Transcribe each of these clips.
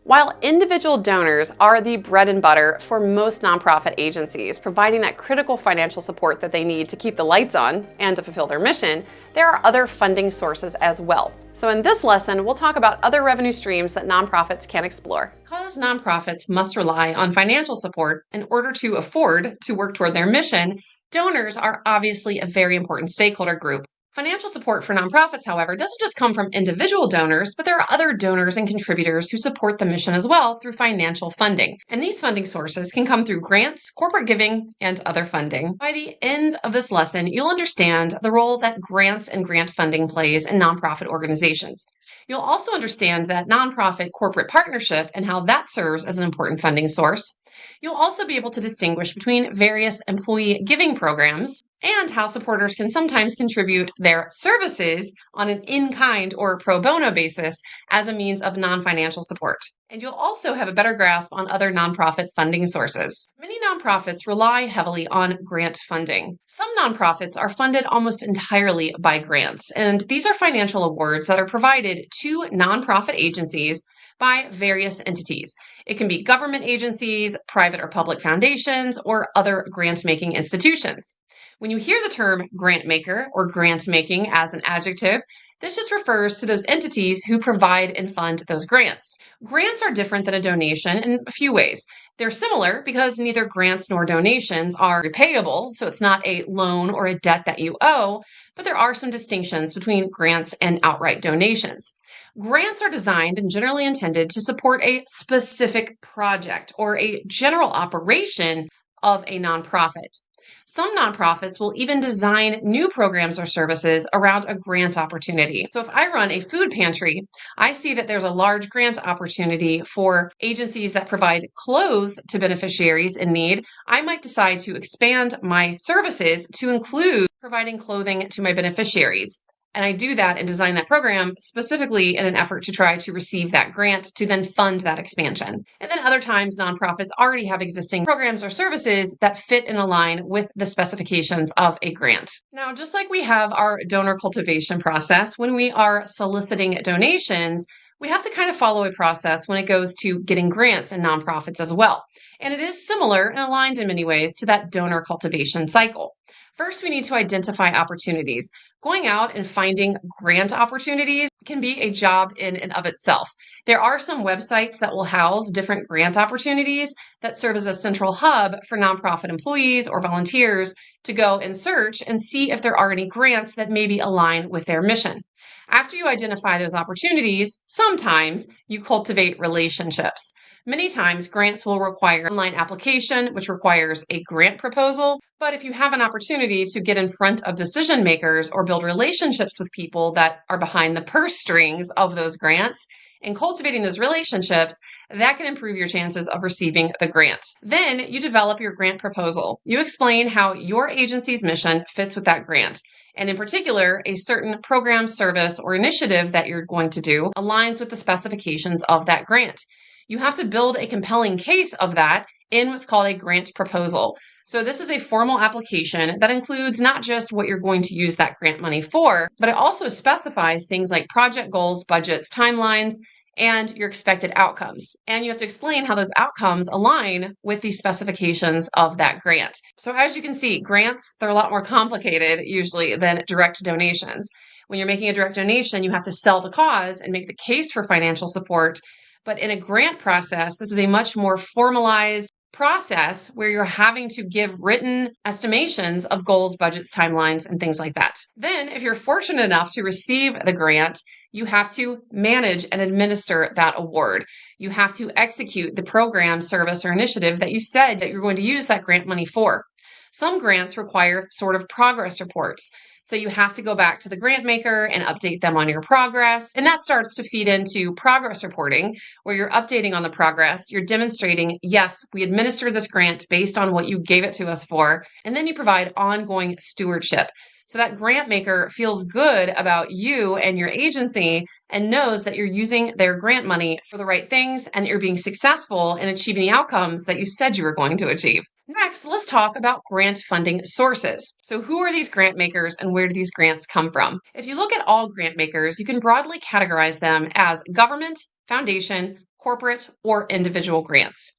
While individual donors are the bread and butter for most nonprofit agencies, providing that critical financial support that they need to keep the lights on and to fulfill their mission, there are other funding sources as well. So in this lesson, we'll talk about other revenue streams that nonprofits can explore. Because nonprofits must rely on financial support in order to afford to work toward their mission, donors are obviously a very important stakeholder group. Financial support for nonprofits, however, doesn't just come from individual donors, but there are other donors and contributors who support the mission as well through financial funding. And these funding sources can come through grants, corporate giving, and other funding. By the end of this lesson, you'll understand the role that grants and grant funding plays in nonprofit organizations. You'll also understand that nonprofit corporate partnership and how that serves as an important funding source. You'll also be able to distinguish between various employee giving programs and how supporters can sometimes contribute their services on an in-kind or pro bono basis as a means of non-financial support. And you'll also have a better grasp on other nonprofit funding sources. Many nonprofits rely heavily on grant funding. Some nonprofits are funded almost entirely by grants, and these are financial awards that are provided to nonprofit agencies by various entities. It can be government agencies, private or public foundations, or other grant-making institutions. When you hear the term grant maker or grant making as an adjective, this just refers to those entities who provide and fund those grants. Grants are different than a donation in a few ways. They're similar because neither grants nor donations are repayable, so it's not a loan or a debt that you owe, but there are some distinctions between grants and outright donations. Grants are designed and generally intended to support a specific project or a general operation of a nonprofit. Some nonprofits will even design new programs or services around a grant opportunity. So if I run a food pantry, I see that there's a large grant opportunity for agencies that provide clothes to beneficiaries in need. I might decide to expand my services to include providing clothing to my beneficiaries. And I do that and design that program specifically in an effort to try to receive that grant to then fund that expansion. And then other times, nonprofits already have existing programs or services that fit and align with the specifications of a grant. Now, just like we have our donor cultivation process, when we are soliciting donations, we have to kind of follow a process when it goes to getting grants in nonprofits as well. And it is similar and aligned in many ways to that donor cultivation cycle. First, we need to identify opportunities. Going out and finding grant opportunities can be a job in and of itself. There are some websites that will house different grant opportunities that serve as a central hub for nonprofit employees or volunteers to go and search and see if there are any grants that maybe align with their mission. After you identify those opportunities, sometimes you cultivate relationships. Many times, grants will require online application, which requires a grant proposal. But if you have an opportunity to get in front of decision makers or build relationships with people that are behind the purse strings of those grants, and cultivating those relationships, that can improve your chances of receiving the grant. Then you develop your grant proposal. You explain how your agency's mission fits with that grant. And in particular, a certain program, service, or initiative that you're going to do aligns with the specifications of that grant. You have to build a compelling case of that in what's called a grant proposal. So this is a formal application that includes not just what you're going to use that grant money for, but it also specifies things like project goals, budgets, timelines, and your expected outcomes. And you have to explain how those outcomes align with the specifications of that grant. So as you can see, grants, they're a lot more complicated usually than direct donations. When you're making a direct donation, you have to sell the cause and make the case for financial support. But in a grant process, this is a much more formalized process where you're having to give written estimations of goals, budgets, timelines, and things like that. Then, if you're fortunate enough to receive the grant, you have to manage and administer that award. You have to execute the program, service, or initiative that you said that you're going to use that grant money for. Some grants require sort of progress reports. So you have to go back to the grant maker and update them on your progress. And that starts to feed into progress reporting, where you're updating on the progress. You're demonstrating, yes, we administered this grant based on what you gave it to us for. And then you provide ongoing stewardship. So that grant maker feels good about you and your agency and knows that you're using their grant money for the right things and that you're being successful in achieving the outcomes that you said you were going to achieve. Next, let's talk about grant funding sources. So who are these grant makers and where do these grants come from? If you look at all grant makers, you can broadly categorize them as government, foundation, corporate, or individual grants.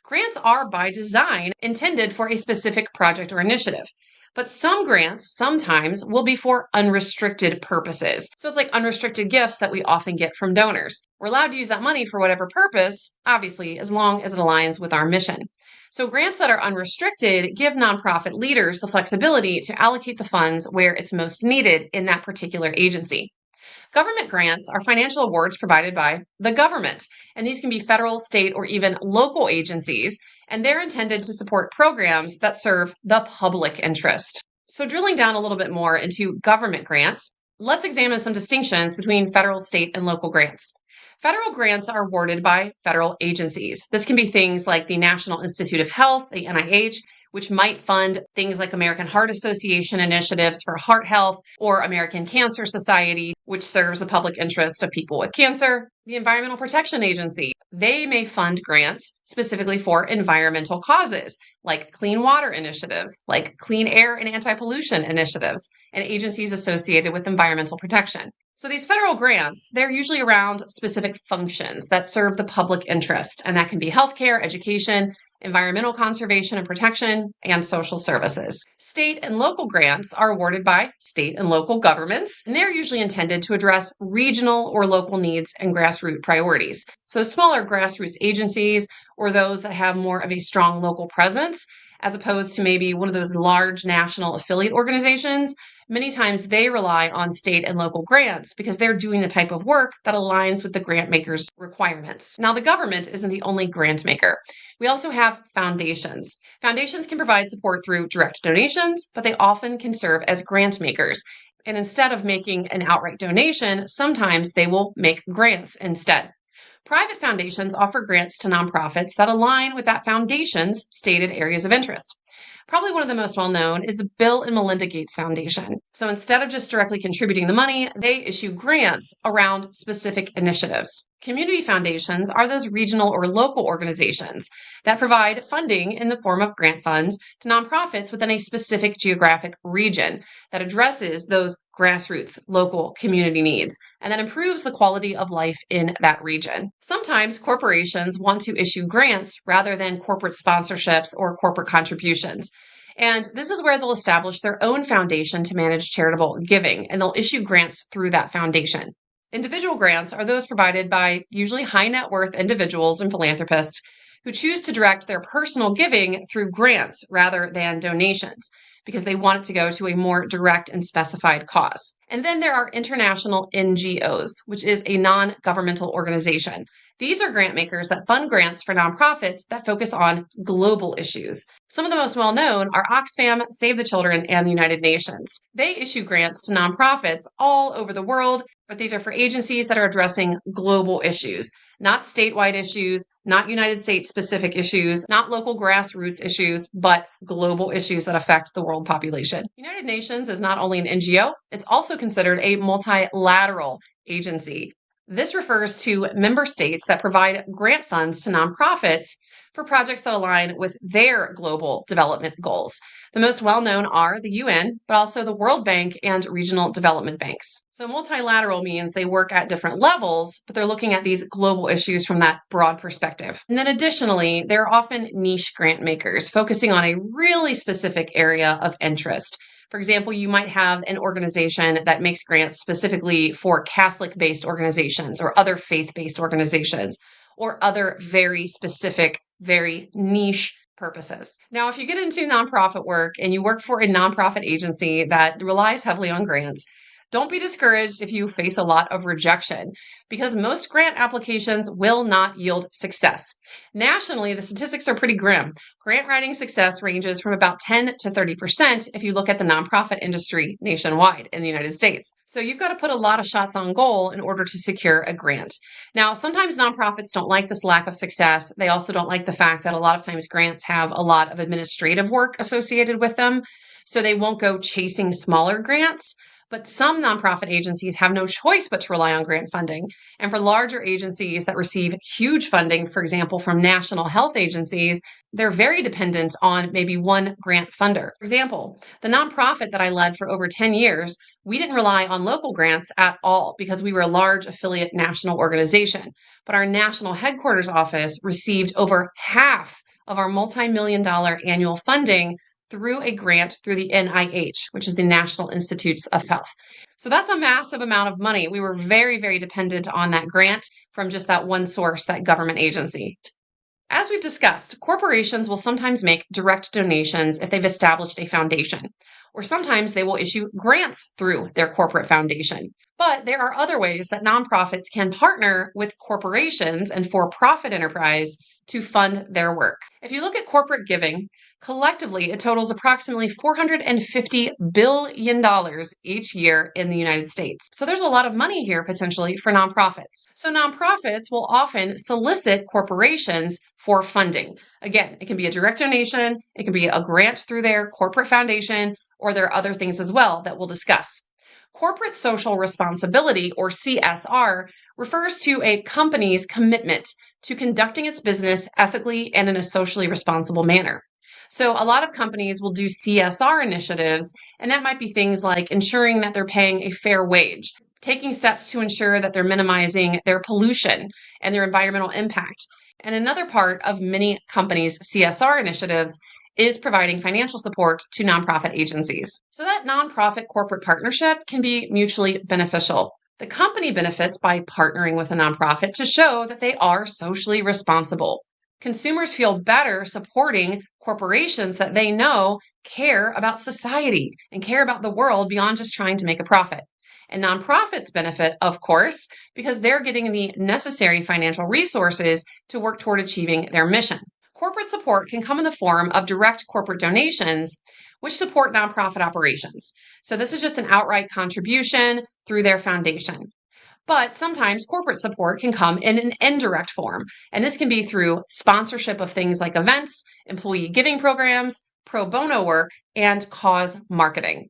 Grants are by design intended for a specific project or initiative. But some grants sometimes will be for unrestricted purposes. So it's like unrestricted gifts that we often get from donors. We're allowed to use that money for whatever purpose, obviously, as long as it aligns with our mission. So grants that are unrestricted give nonprofit leaders the flexibility to allocate the funds where it's most needed in that particular agency. Government grants are financial awards provided by the government, and these can be federal, state, or even local agencies, and they're intended to support programs that serve the public interest. So drilling down a little bit more into government grants, let's examine some distinctions between federal, state, and local grants. Federal grants are awarded by federal agencies. This can be things like the National Institute of Health, the NIH, which might fund things like American Heart Association initiatives for heart health, or American Cancer Society, which serves the public interest of people with cancer. The Environmental Protection Agency, they may fund grants specifically for environmental causes, like clean water initiatives, like clean air and anti-pollution initiatives, and agencies associated with environmental protection. So these federal grants, they're usually around specific functions that serve the public interest, and that can be healthcare, education, environmental conservation and protection, and social services. State and local grants are awarded by state and local governments, and they're usually intended to address regional or local needs and grassroots priorities. So smaller grassroots agencies, or those that have more of a strong local presence, as opposed to maybe one of those large national affiliate organizations, many times they rely on state and local grants because they're doing the type of work that aligns with the grant maker's requirements. Now, the government isn't the only grant maker. We also have foundations. Foundations can provide support through direct donations, but they often can serve as grant makers. And instead of making an outright donation, sometimes they will make grants instead. Private foundations offer grants to nonprofits that align with that foundation's stated areas of interest. Probably one of the most well-known is the Bill and Melinda Gates Foundation. So instead of just directly contributing the money, they issue grants around specific initiatives. Community foundations are those regional or local organizations that provide funding in the form of grant funds to nonprofits within a specific geographic region that addresses those grassroots local community needs and that improves the quality of life in that region. Sometimes corporations want to issue grants rather than corporate sponsorships or corporate contributions. And this is where they'll establish their own foundation to manage charitable giving, and they'll issue grants through that foundation. Individual grants are those provided by usually high net worth individuals and philanthropists who choose to direct their personal giving through grants rather than donations because they want it to go to a more direct and specified cause. And then there are international NGOs, which is a non-governmental organization. These are grant makers that fund grants for nonprofits that focus on global issues. Some of the most well-known are Oxfam, Save the Children, and the United Nations. They issue grants to nonprofits all over the world, but these are for agencies that are addressing global issues, not statewide issues, not United States specific issues, not local grassroots issues, but global issues that affect the world population. United Nations is not only an NGO, it's also considered a multilateral agency. This refers to member states that provide grant funds to nonprofits for projects that align with their global development goals. The most well-known are the UN, but also the World Bank and regional development banks. So multilateral means they work at different levels, but they're looking at these global issues from that broad perspective. And then additionally, there are often niche grant makers focusing on a really specific area of interest. For example, you might have an organization that makes grants specifically for Catholic-based organizations or other faith-based organizations or other very specific, very niche purposes. Now, if you get into nonprofit work and you work for a nonprofit agency that relies heavily on grants, don't be discouraged if you face a lot of rejection because most grant applications will not yield success. Nationally, the statistics are pretty grim. Grant writing success ranges from about 10 to 30% if you look at the nonprofit industry nationwide in the United States. So you've got to put a lot of shots on goal in order to secure a grant. Now, sometimes nonprofits don't like this lack of success. They also don't like the fact that a lot of times grants have a lot of administrative work associated with them. So they won't go chasing smaller grants. But some nonprofit agencies have no choice but to rely on grant funding. And for larger agencies that receive huge funding, for example, from national health agencies, they're very dependent on maybe one grant funder. For example, the nonprofit that I led for over 10 years, we didn't rely on local grants at all because we were a large affiliate national organization. But our national headquarters office received over half of our multi-million-dollar annual funding through a grant through the NIH, which is the National Institutes of Health. So that's a massive amount of money. We were very, very dependent on that grant from just that one source, that government agency. As we've discussed, corporations will sometimes make direct donations if they've established a foundation, or sometimes they will issue grants through their corporate foundation. But there are other ways that nonprofits can partner with corporations and for-profit enterprise to fund their work. If you look at corporate giving, collectively, it totals approximately $450 billion each year in the United States. So there's a lot of money here potentially for nonprofits. So nonprofits will often solicit corporations for funding. Again, it can be a direct donation, it can be a grant through their corporate foundation, or there are other things as well that we'll discuss. Corporate social responsibility, or CSR, refers to a company's commitment to conducting its business ethically and in a socially responsible manner. So a lot of companies will do CSR initiatives, and that might be things like ensuring that they're paying a fair wage, taking steps to ensure that they're minimizing their pollution and their environmental impact. And another part of many companies' CSR initiatives is providing financial support to nonprofit agencies. So that nonprofit corporate partnership can be mutually beneficial. The company benefits by partnering with a nonprofit to show that they are socially responsible. Consumers feel better supporting corporations that they know care about society and care about the world beyond just trying to make a profit. And nonprofits benefit, of course, because they're getting the necessary financial resources to work toward achieving their mission. Corporate support can come in the form of direct corporate donations, which support nonprofit operations. So this is just an outright contribution through their foundation. But sometimes corporate support can come in an indirect form, and this can be through sponsorship of things like events, employee giving programs, pro bono work, and cause marketing.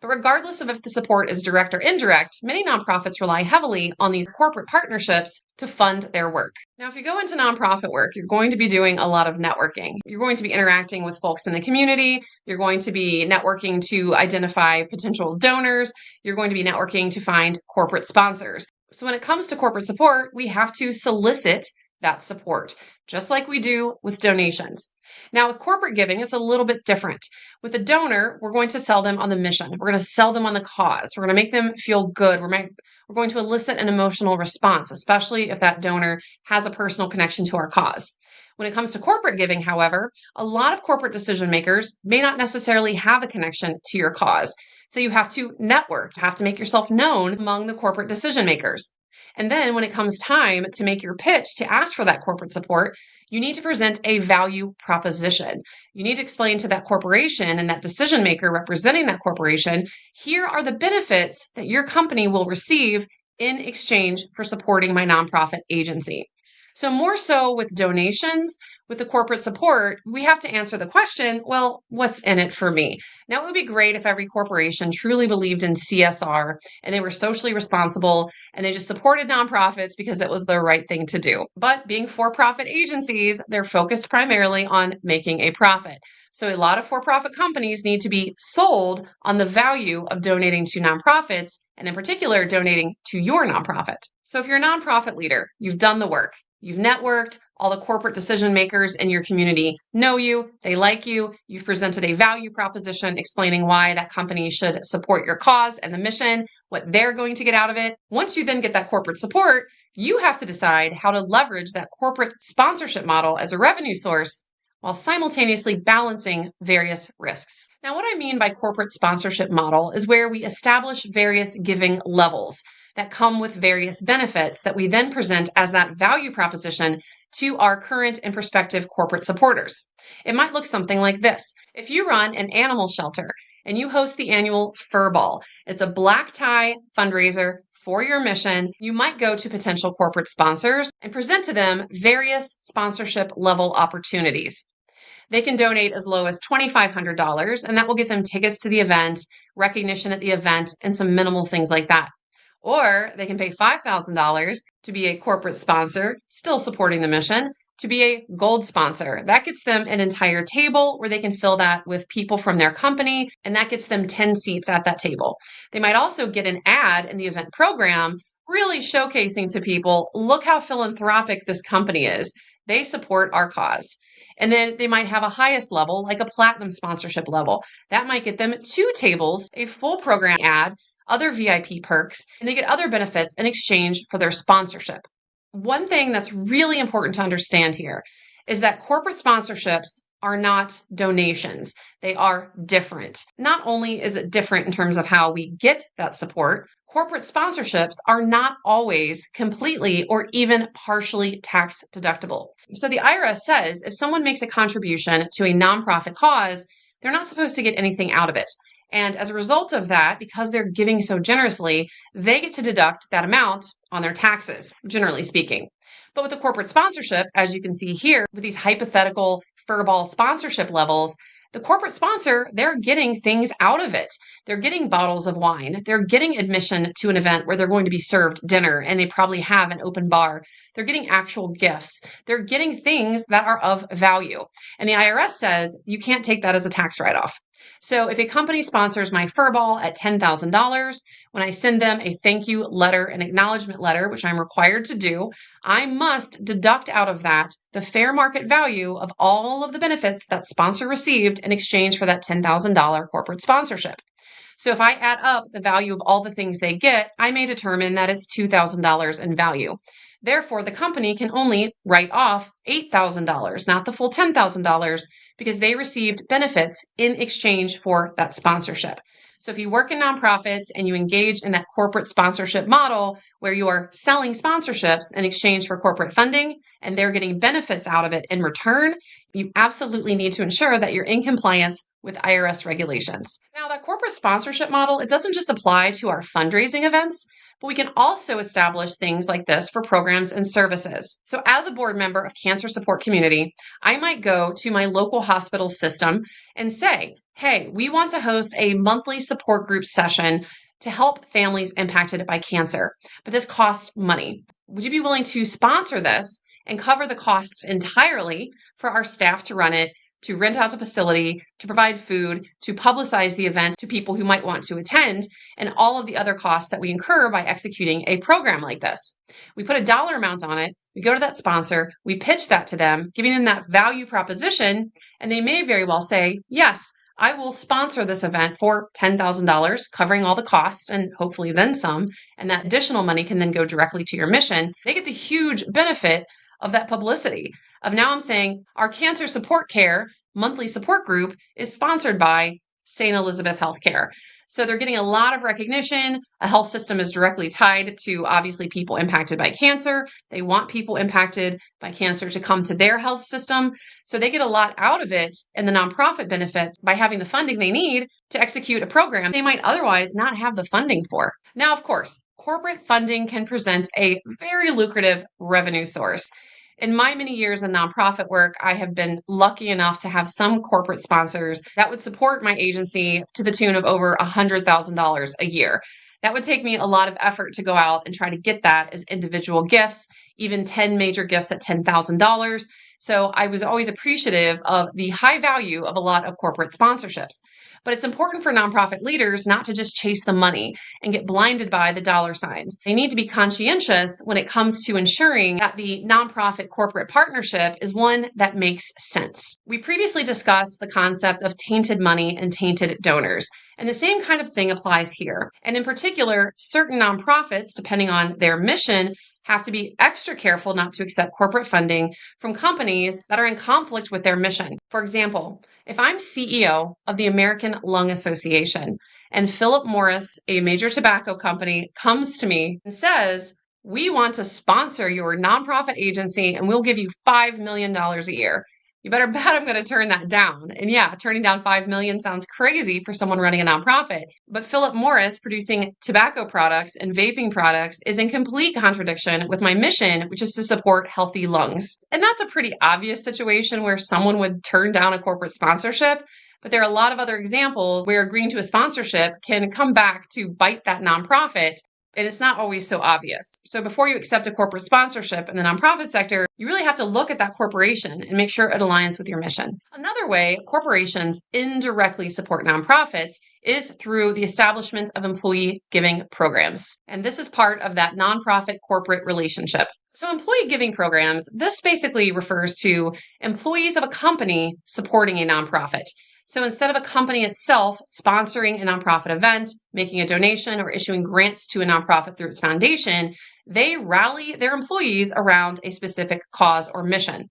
But regardless of if the support is direct or indirect, many nonprofits rely heavily on these corporate partnerships to fund their work. Now, if you go into nonprofit work, you're going to be doing a lot of networking. You're going to be interacting with folks in the community. You're going to be networking to identify potential donors. You're going to be networking to find corporate sponsors. So when it comes to corporate support, we have to solicit that support, just like we do with donations. Now, with corporate giving, it's a little bit different. With a donor, we're going to sell them on the mission. We're going to sell them on the cause. We're going to make them feel good. We're going to elicit an emotional response, especially if that donor has a personal connection to our cause. When it comes to corporate giving, however, a lot of corporate decision makers may not necessarily have a connection to your cause. So you have to network, you have to make yourself known among the corporate decision makers. And then when it comes time to make your pitch to ask for that corporate support, you need to present a value proposition. You need to explain to that corporation and that decision maker representing that corporation, here are the benefits that your company will receive in exchange for supporting my nonprofit agency. So more so with donations, with the corporate support, we have to answer the question, well, what's in it for me? Now, it would be great if every corporation truly believed in CSR and they were socially responsible and they just supported nonprofits because it was the right thing to do. But being for-profit agencies, they're focused primarily on making a profit. So a lot of for-profit companies need to be sold on the value of donating to nonprofits, and in particular, donating to your nonprofit. So if you're a nonprofit leader, you've done the work. You've networked, all the corporate decision makers in your community know you, they like you, you've presented a value proposition explaining why that company should support your cause and the mission, what they're going to get out of it. Once you then get that corporate support, you have to decide how to leverage that corporate sponsorship model as a revenue source while simultaneously balancing various risks. Now, what I mean by corporate sponsorship model is where we establish various giving levels that come with various benefits that we then present as that value proposition to our current and prospective corporate supporters. It might look something like this. If you run an animal shelter and you host the annual Fur Ball, it's a black tie fundraiser for your mission, you might go to potential corporate sponsors and present to them various sponsorship level opportunities. They can donate as low as $2,500, and that will get them tickets to the event, recognition at the event, and some minimal things like that. Or they can pay $5,000 to be a corporate sponsor, still supporting the mission, to be a gold sponsor. That gets them an entire table where they can fill that with people from their company, and that gets them 10 seats at that table. They might also get an ad in the event program, really showcasing to people, look how philanthropic this company is. They support our cause. And then they might have a highest level, like a platinum sponsorship level. That might get them 2 tables, a full program ad, other VIP perks, and they get other benefits in exchange for their sponsorship. One thing that's really important to understand here is that corporate sponsorships are not donations. They are different. Not only is it different in terms of how we get that support, corporate sponsorships are not always completely or even partially tax deductible. So the IRS says if someone makes a contribution to a nonprofit cause, they're not supposed to get anything out of it. And as a result of that, because they're giving so generously, they get to deduct that amount on their taxes, generally speaking. But with a corporate sponsorship, as you can see here, with these hypothetical furball sponsorship levels, the corporate sponsor, they're getting things out of it. They're getting bottles of wine. They're getting admission to an event where they're going to be served dinner and they probably have an open bar. They're getting actual gifts. They're getting things that are of value. And the IRS says you can't take that as a tax write-off. So if a company sponsors my furball at $10,000, when I send them a thank you letter, an acknowledgement letter, which I'm required to do, I must deduct out of that the fair market value of all of the benefits that sponsor received in exchange for that $10,000 corporate sponsorship. So if I add up the value of all the things they get, I may determine that it's $2,000 in value. Therefore, the company can only write off $8,000, not the full $10,000, because they received benefits in exchange for that sponsorship. So if you work in nonprofits and you engage in that corporate sponsorship model where you are selling sponsorships in exchange for corporate funding and they're getting benefits out of it in return, you absolutely need to ensure that you're in compliance with IRS regulations. Now, that corporate sponsorship model, it doesn't just apply to our fundraising events, but we can also establish things like this for programs and services. So as a board member of Cancer Support Community, I might go to my local hospital system and say, hey, we want to host a monthly support group session to help families impacted by cancer, but this costs money. Would you be willing to sponsor this and cover the costs entirely for our staff to run it, to rent out a facility, to provide food, to publicize the event to people who might want to attend, and all of the other costs that we incur by executing a program like this? We put a dollar amount on it, we go to that sponsor, we pitch that to them, giving them that value proposition, and they may very well say, yes, I will sponsor this event for $10,000, covering all the costs and hopefully then some, and that additional money can then go directly to your mission. They get the huge benefit of that publicity. Of now I'm saying our cancer support care monthly support group is sponsored by St. Elizabeth Healthcare. So they're getting a lot of recognition. A health system is directly tied to obviously people impacted by cancer. They want people impacted by cancer to come to their health system. So they get a lot out of it and the nonprofit benefits by having the funding they need to execute a program they might otherwise not have the funding for. Now, of course, corporate funding can present a very lucrative revenue source. In my many years in nonprofit work, I have been lucky enough to have some corporate sponsors that would support my agency to the tune of over $100,000 a year. That would take me a lot of effort to go out and try to get that as individual gifts, even 10 major gifts at $10,000. So I was always appreciative of the high value of a lot of corporate sponsorships. But it's important for nonprofit leaders not to just chase the money and get blinded by the dollar signs. They need to be conscientious when it comes to ensuring that the nonprofit corporate partnership is one that makes sense. We previously discussed the concept of tainted money and tainted donors. And the same kind of thing applies here. And in particular, certain nonprofits, depending on their mission, have to be extra careful not to accept corporate funding from companies that are in conflict with their mission. For example, if I'm CEO of the American Lung Association and Philip Morris, a major tobacco company, comes to me and says, we want to sponsor your nonprofit agency and we'll give you $5 million a year. You better bet I'm going to turn that down. And yeah, turning down $5 million sounds crazy for someone running a nonprofit. But Philip Morris producing tobacco products and vaping products is in complete contradiction with my mission, which is to support healthy lungs. And that's a pretty obvious situation where someone would turn down a corporate sponsorship. But there are a lot of other examples where agreeing to a sponsorship can come back to bite that nonprofit. And it's not always so obvious. So before you accept a corporate sponsorship in the nonprofit sector, you really have to look at that corporation and make sure it aligns with your mission. Another way corporations indirectly support nonprofits is through the establishment of employee giving programs. And this is part of that nonprofit corporate relationship. So employee giving programs, this basically refers to employees of a company supporting a nonprofit. So instead of a company itself sponsoring a nonprofit event, making a donation, or issuing grants to a nonprofit through its foundation, they rally their employees around a specific cause or mission.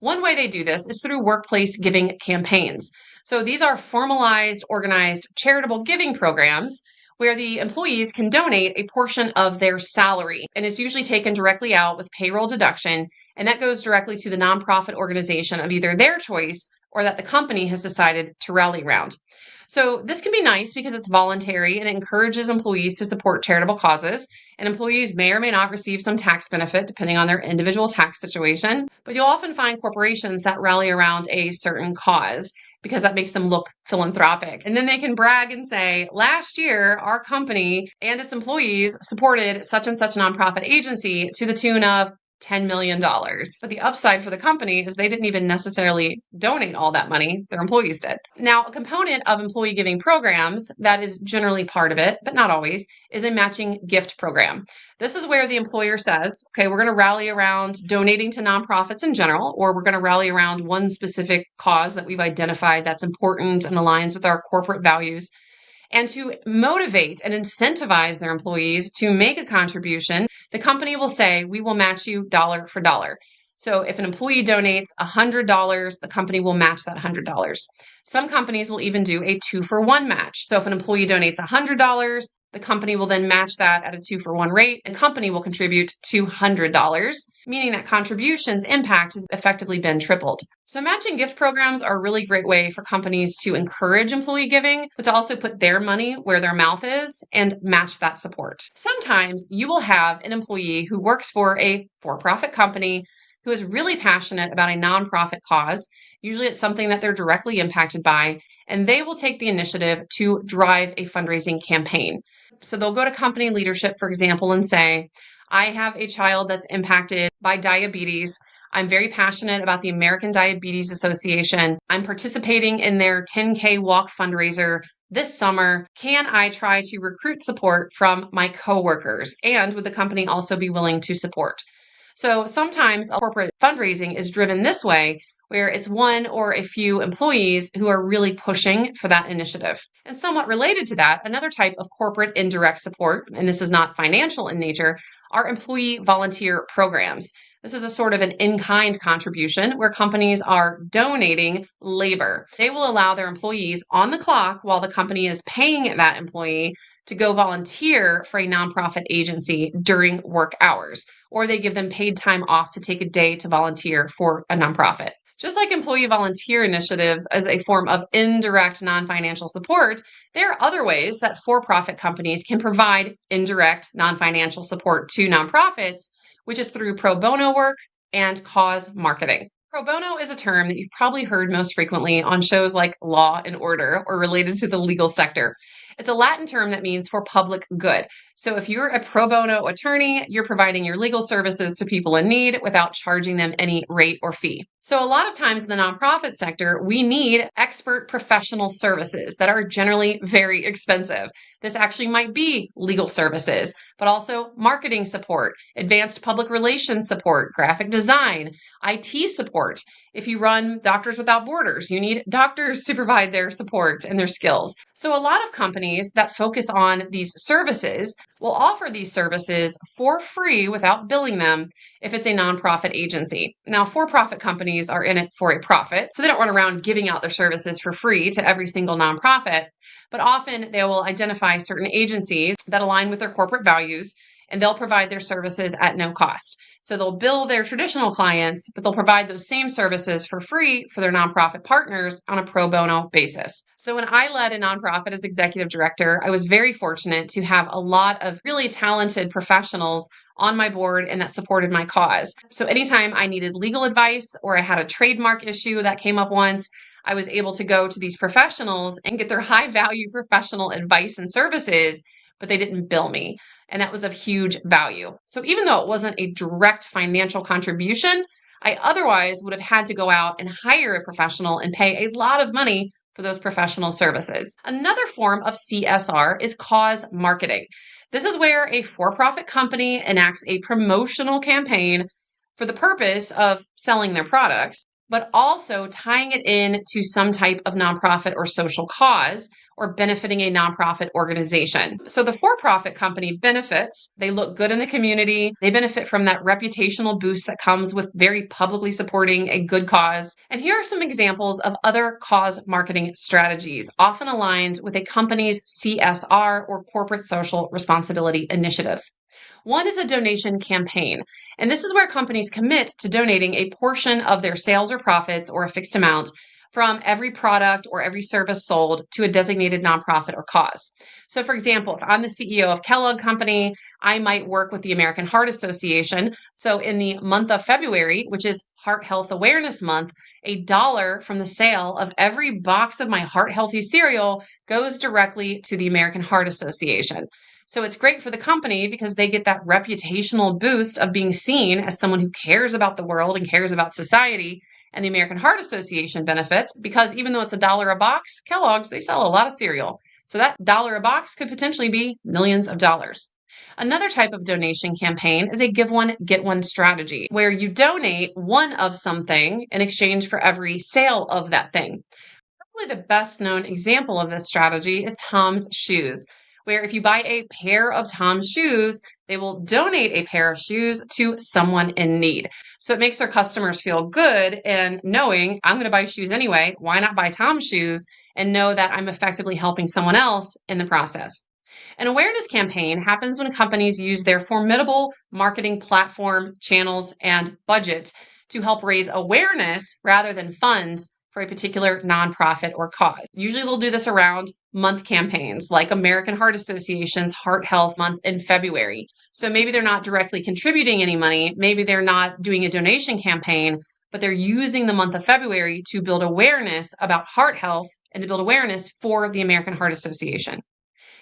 One way they do this is through workplace giving campaigns. So these are formalized, organized charitable giving programs where the employees can donate a portion of their salary. And it's usually taken directly out with payroll deduction, and that goes directly to the nonprofit organization of either their choice or that the company has decided to rally around. So this can be nice because it's voluntary and it encourages employees to support charitable causes. And employees may or may not receive some tax benefit depending on their individual tax situation. But you'll often find corporations that rally around a certain cause because that makes them look philanthropic. And then they can brag and say, last year, our company and its employees supported such and such nonprofit agency to the tune of $10 million. But the upside for the company is they didn't even necessarily donate all that money. Their employees did. Now, a component of employee giving programs that is generally part of it, but not always, is a matching gift program. This is where the employer says, okay, we're going to rally around donating to nonprofits in general, or we're going to rally around one specific cause that we've identified that's important and aligns with our corporate values. And to motivate and incentivize their employees to make a contribution, the company will say, we will match you dollar for dollar. So if an employee donates $100, the company will match that $100. Some companies will even do a 2-for-1 match. So if an employee donates $100, the company will then match that at a 2-for-1 rate, and the company will contribute $200, meaning that contributions impact has effectively been tripled. So matching gift programs are a really great way for companies to encourage employee giving, but to also put their money where their mouth is and match that support. Sometimes you will have an employee who works for a for-profit company who is really passionate about a nonprofit cause. Usually it's something that they're directly impacted by, and they will take the initiative to drive a fundraising campaign. So they'll go to company leadership, for example, and say, I have a child that's impacted by diabetes. I'm very passionate about the American Diabetes Association. I'm participating in their 10K walk fundraiser this summer. Can I try to recruit support from my coworkers? And would the company also be willing to support? So sometimes corporate fundraising is driven this way, where it's one or a few employees who are really pushing for that initiative. And somewhat related to that, another type of corporate indirect support, and this is not financial in nature, are employee volunteer programs. This is a sort of an in-kind contribution where companies are donating labor. They will allow their employees on the clock while the company is paying that employee to go volunteer for a nonprofit agency during work hours, or they give them paid time off to take a day to volunteer for a nonprofit. Just like employee volunteer initiatives as a form of indirect non-financial support, there are other ways that for-profit companies can provide indirect non-financial support to nonprofits, which is through pro bono work and cause marketing. Pro bono is a term that you've probably heard most frequently on shows like Law and Order or related to the legal sector. It's a Latin term that means for public good. So if you're a pro bono attorney, you're providing your legal services to people in need without charging them any rate or fee. So a lot of times in the nonprofit sector, we need expert professional services that are generally very expensive. This actually might be legal services, but also marketing support, advanced public relations support, graphic design, IT support. If you run Doctors Without Borders, you need doctors to provide their support and their skills. So a lot of companies that focus on these services will offer these services for free without billing them if it's a nonprofit agency. Now, for-profit companies are in it for a profit, so they don't run around giving out their services for free to every single nonprofit, but often they will identify certain agencies that align with their corporate values and they'll provide their services at no cost. So they'll bill their traditional clients, but they'll provide those same services for free for their nonprofit partners on a pro bono basis. So when I led a nonprofit as executive director, I was very fortunate to have a lot of really talented professionals on my board and that supported my cause. So anytime I needed legal advice or I had a trademark issue that came up once, I was able to go to these professionals and get their high value professional advice and services, but they didn't bill me. And that was of huge value. So even though it wasn't a direct financial contribution, I otherwise would have had to go out and hire a professional and pay a lot of money for those professional services. Another form of CSR is cause marketing. This is where a for-profit company enacts a promotional campaign for the purpose of selling their products, but also tying it in to some type of nonprofit or social cause or benefiting a nonprofit organization. So the for-profit company benefits, they look good in the community, they benefit from that reputational boost that comes with very publicly supporting a good cause. And here are some examples of other cause marketing strategies, often aligned with a company's CSR or corporate social responsibility initiatives. One is a donation campaign, and this is where companies commit to donating a portion of their sales or profits or a fixed amount from every product or every service sold to a designated nonprofit or cause. So for example, if I'm the CEO of Kellogg Company, I might work with the American Heart Association. So in the month of February, which is Heart Health Awareness Month, $1 from the sale of every box of my Heart Healthy cereal goes directly to the American Heart Association. So it's great for the company because they get that reputational boost of being seen as someone who cares about the world and cares about society. And the American Heart Association benefits because even though it's $1 a box, Kellogg's, they sell a lot of cereal. So that $1 a box could potentially be millions of dollars. Another type of donation campaign is a give one, get one strategy, where you donate one of something in exchange for every sale of that thing. Probably the best known example of this strategy is Tom's Shoes, where if you buy a pair of Tom's shoes, they will donate a pair of shoes to someone in need. So it makes their customers feel good and knowing I'm going to buy shoes anyway. Why not buy Tom's shoes and know that I'm effectively helping someone else in the process? An awareness campaign happens when companies use their formidable marketing platform, channels, and budget to help raise awareness rather than funds for a particular nonprofit or cause. Usually they'll do this around month campaigns like American Heart Association's Heart Health Month in February. So maybe they're not directly contributing any money. Maybe they're not doing a donation campaign, but they're using the month of February to build awareness about heart health and to build awareness for the American Heart Association.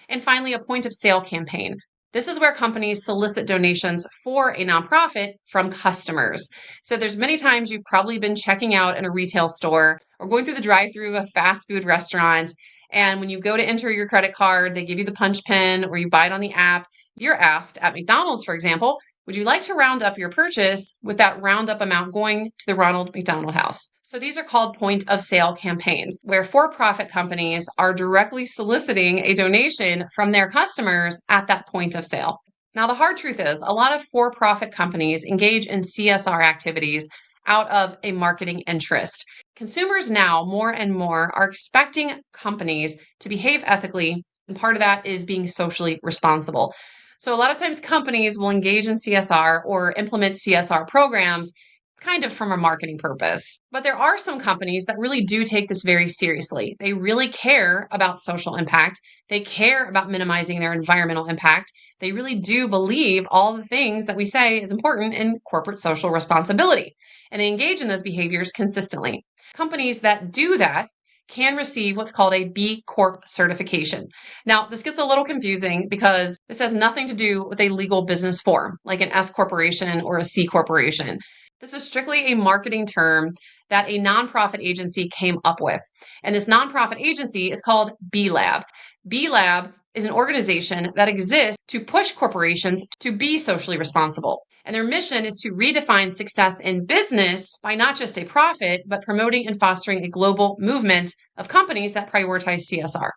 And finally, a point of sale campaign. This is where companies solicit donations for a nonprofit from customers. So there's many times you've probably been checking out in a retail store or going through the drive-through of a fast food restaurant. And when you go to enter your credit card, they give you the punch pin or you buy it on the app. You're asked at McDonald's, for example, would you like to round up your purchase with that roundup amount going to the Ronald McDonald House? So these are called point of sale campaigns, where for-profit companies are directly soliciting a donation from their customers at that point of sale. Now, the hard truth is a lot of for-profit companies engage in CSR activities out of a marketing interest. Consumers now more and more are expecting companies to behave ethically, and part of that is being socially responsible. So a lot of times companies will engage in CSR or implement CSR programs kind of from a marketing purpose. But there are some companies that really do take this very seriously. They really care about social impact. They care about minimizing their environmental impact. They really do believe all the things that we say is important in corporate social responsibility. And they engage in those behaviors consistently. Companies that do that can receive what's called a B Corp certification. Now, this gets a little confusing because this has nothing to do with a legal business form, like an S corporation or a C corporation. This is strictly a marketing term that a nonprofit agency came up with. And this nonprofit agency is called B Lab. B Lab is an organization that exists to push corporations to be socially responsible. And their mission is to redefine success in business by not just a profit, but promoting and fostering a global movement of companies that prioritize CSR.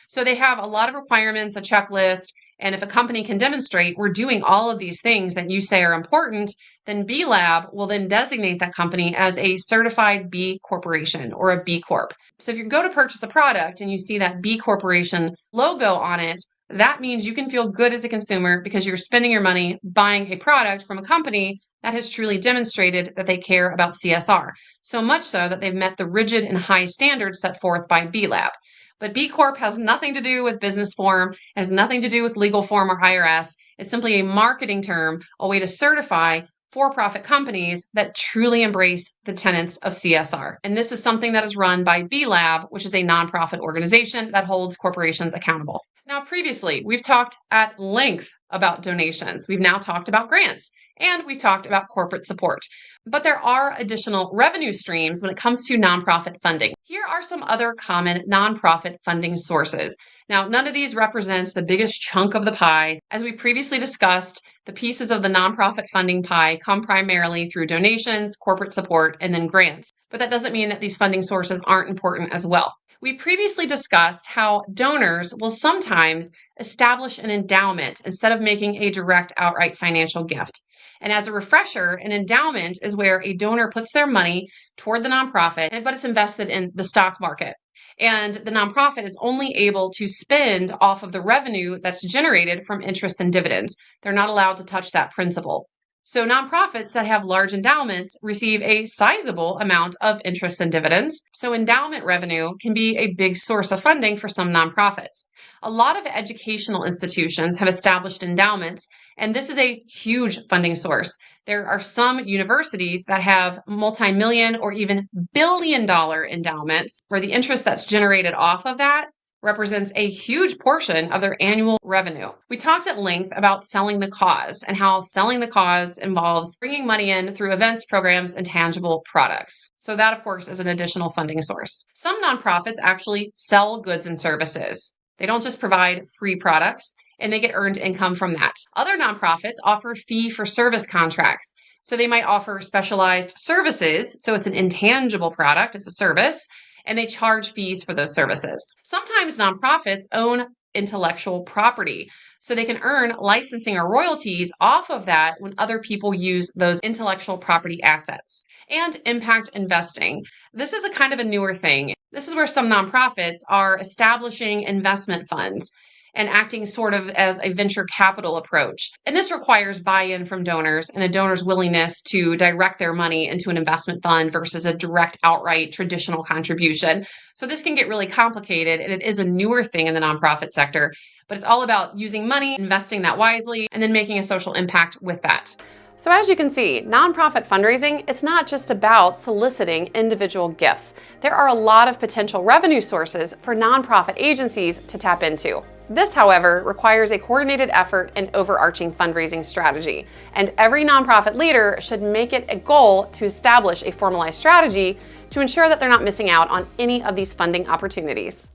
So they have a lot of requirements, a checklist, and if a company can demonstrate we're doing all of these things that you say are important, then B Lab will then designate that company as a certified B corporation or a B Corp. So if you go to purchase a product and you see that B corporation logo on it, that means you can feel good as a consumer because you're spending your money buying a product from a company that has truly demonstrated that they care about CSR. So much so that they've met the rigid and high standards set forth by B Lab. But B Corp has nothing to do with business form, has nothing to do with legal form or IRS. It's simply a marketing term, a way to certify for-profit companies that truly embrace the tenets of CSR. And this is something that is run by B Lab, which is a nonprofit organization that holds corporations accountable. Now, previously, we've talked at length about donations. We've now talked about grants, and we talked about corporate support. But there are additional revenue streams when it comes to nonprofit funding. Here are some other common nonprofit funding sources. Now, none of these represents the biggest chunk of the pie. As we previously discussed, the pieces of the nonprofit funding pie come primarily through donations, corporate support, and then grants. But that doesn't mean that these funding sources aren't important as well. We previously discussed how donors will sometimes establish an endowment instead of making a direct outright financial gift. And as a refresher, an endowment is where a donor puts their money toward the nonprofit, but it's invested in the stock market. And the nonprofit is only able to spend off of the revenue that's generated from interest and dividends. They're not allowed to touch that principal. So nonprofits that have large endowments receive a sizable amount of interest and dividends. So endowment revenue can be a big source of funding for some nonprofits. A lot of educational institutions have established endowments, and this is a huge funding source. There are some universities that have multi-million or even billion-dollar endowments where the interest that's generated off of that represents a huge portion of their annual revenue. We talked at length about selling the cause and how selling the cause involves bringing money in through events, programs, and tangible products. So that, of course, is an additional funding source. Some nonprofits actually sell goods and services. They don't just provide free products, and they get earned income from that. Other nonprofits offer fee-for-service contracts. So they might offer specialized services. So it's an intangible product, it's a service, and they charge fees for those services. Sometimes nonprofits own intellectual property, so they can earn licensing or royalties off of that when other people use those intellectual property assets. And impact investing. This is a kind of a newer thing. This is where some nonprofits are establishing investment funds and acting sort of as a venture capital approach. And this requires buy-in from donors and a donor's willingness to direct their money into an investment fund versus a direct outright traditional contribution. So this can get really complicated, and it is a newer thing in the nonprofit sector, but it's all about using money, investing that wisely, and then making a social impact with that. So as you can see, nonprofit fundraising, it's not just about soliciting individual gifts. There are a lot of potential revenue sources for nonprofit agencies to tap into. This, however, requires a coordinated effort and overarching fundraising strategy, and every nonprofit leader should make it a goal to establish a formalized strategy to ensure that they're not missing out on any of these funding opportunities.